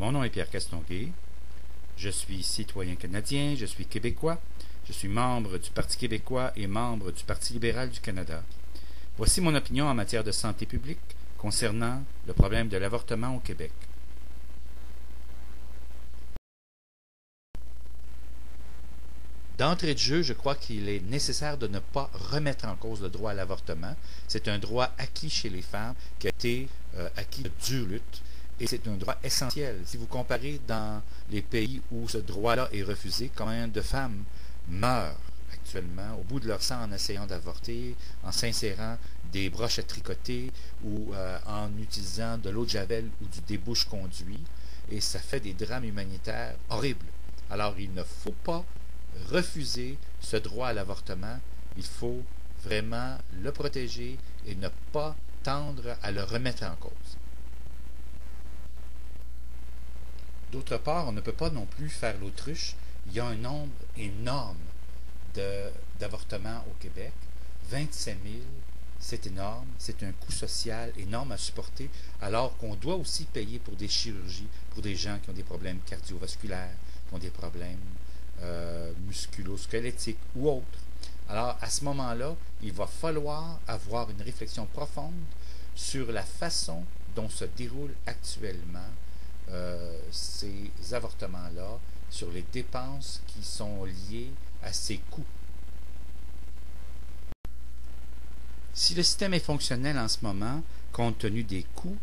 Mon nom est Pierre Castonguay. Je suis citoyen canadien, je suis québécois, je suis membre du Parti québécois et membre du Parti libéral du Canada. Voici mon opinion en matière de santé publique concernant le problème de l'avortement au Québec. D'entrée de jeu, je crois qu'il est nécessaire de ne pas remettre en cause le droit à l'avortement. C'est un droit acquis chez les femmes qui a été acquis de dure lutte et c'est un droit essentiel. Si vous comparez dans les pays où ce droit-là est refusé, combien de femmes meurent actuellement au bout de leur sang en essayant d'avorter, en s'insérant des broches à tricoter ou en utilisant de l'eau de javel ou des bouches-conduits, et ça fait des drames humanitaires horribles. Alors il ne faut pas refuser ce droit à l'avortement, il faut vraiment le protéger et ne pas tendre à le remettre en cause. D'autre part, on ne peut pas non plus faire l'autruche. Il y a un nombre énorme d'avortements au Québec. 27 000, c'est énorme, c'est un coût social énorme à supporter, alors qu'on doit aussi payer pour des chirurgies, pour des gens qui ont des problèmes cardiovasculaires, qui ont des problèmes musculo-squelettiques ou autres. Alors, à ce moment-là, il va falloir avoir une réflexion profonde sur la façon dont se déroulent actuellement ces avortements-là, sur les dépenses qui sont liées à ces coûts. Si le système est fonctionnel en ce moment, compte tenu des coûts,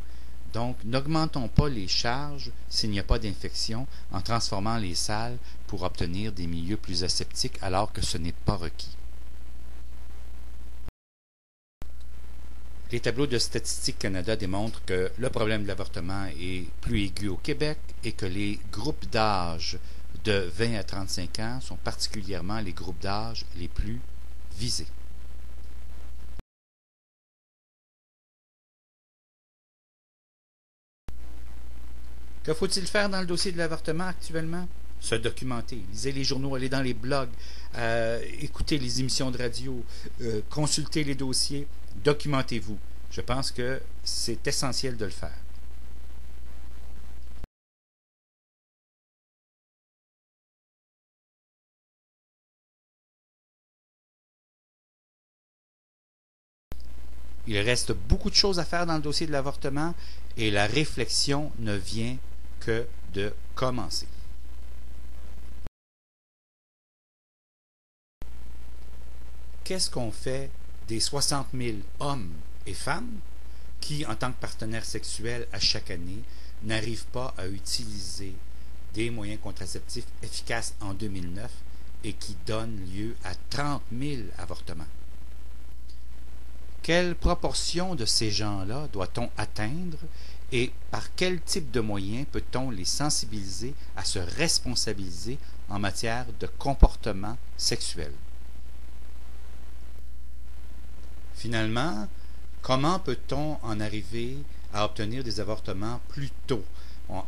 donc n'augmentons pas les charges s'il n'y a pas d'infection en transformant les salles pour obtenir des milieux plus aseptiques alors que ce n'est pas requis. Les tableaux de Statistique Canada démontrent que le problème de l'avortement est plus aigu au Québec et que les groupes d'âge de 20 à 35 ans sont particulièrement les groupes d'âge les plus visés. Que faut-il faire dans le dossier de l'avortement actuellement? Se documenter, lisez les journaux, allez dans les blogs, écoutez les émissions de radio, consultez les dossiers, documentez-vous. Je pense que c'est essentiel de le faire. Il reste beaucoup de choses à faire dans le dossier de l'avortement et la réflexion ne vient que de commencer. Qu'est-ce qu'on fait des 60 000 hommes et femmes qui, en tant que partenaires sexuels à chaque année, n'arrivent pas à utiliser des moyens contraceptifs efficaces en 2009 et qui donnent lieu à 30 000 avortements? Quelle proportion de ces gens-là doit-on atteindre et par quel type de moyens peut-on les sensibiliser à se responsabiliser en matière de comportement sexuel? Finalement, comment peut-on en arriver à obtenir des avortements plus tôt?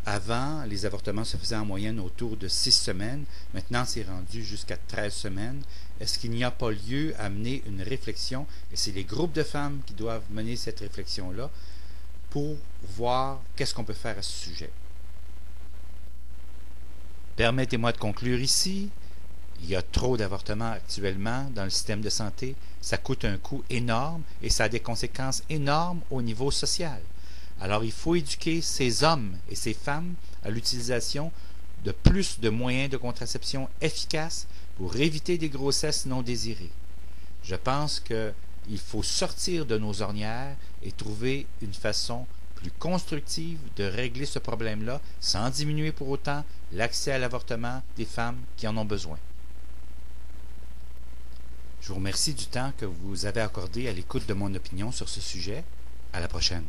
Avant, les avortements se faisaient en moyenne autour de 6 semaines. Maintenant, c'est rendu jusqu'à 13 semaines. Est-ce qu'il n'y a pas lieu à mener une réflexion? Et c'est les groupes de femmes qui doivent mener cette réflexion-là pour voir qu'est-ce qu'on peut faire à ce sujet. Permettez-moi de conclure ici. Il y a trop d'avortements actuellement dans le système de santé. Ça coûte un coût énorme et ça a des conséquences énormes au niveau social. Alors il faut éduquer ces hommes et ces femmes à l'utilisation de plus de moyens de contraception efficaces pour éviter des grossesses non désirées. Je pense qu'il faut sortir de nos ornières et trouver une façon plus constructive de régler ce problème-là sans diminuer pour autant l'accès à l'avortement des femmes qui en ont besoin. Je vous remercie du temps que vous avez accordé à l'écoute de mon opinion sur ce sujet. À la prochaine.